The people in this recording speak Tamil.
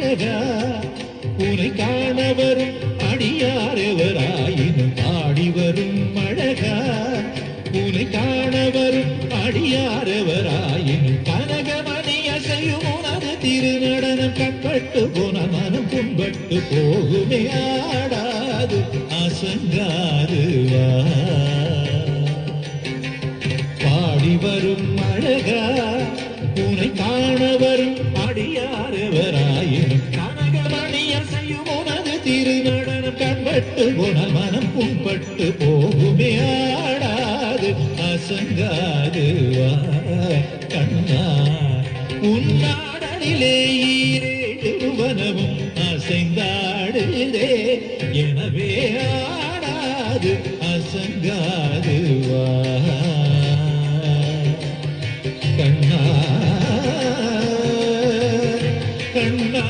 அழகா உனை காண வரும் அடியாரெவராயினும் ஆடி வரும் அழகா உனை காண வரும் அடியாரெவராயினும் கனகமணி அசையும் உனது திருநடனம் கண்பட்டு போன மனம் புண்பட்டு போகுமே ஆடாது அசங்காது வா பாடி வரும் அழகா உனை காண வரும் அடியாரெவராயினும் கனகமணி அசையும் உனது திருநடனம் கண்பட்டு போன மனம் புண்பட்டு போகுமே ஆடாது அசங்காது வா கண்ணா உன்னாடலிலே ஈரேழு வனமும் அசைந்தாடுதே எனவே ஆடாது அசங்காது வா கண்ணா கண்ணா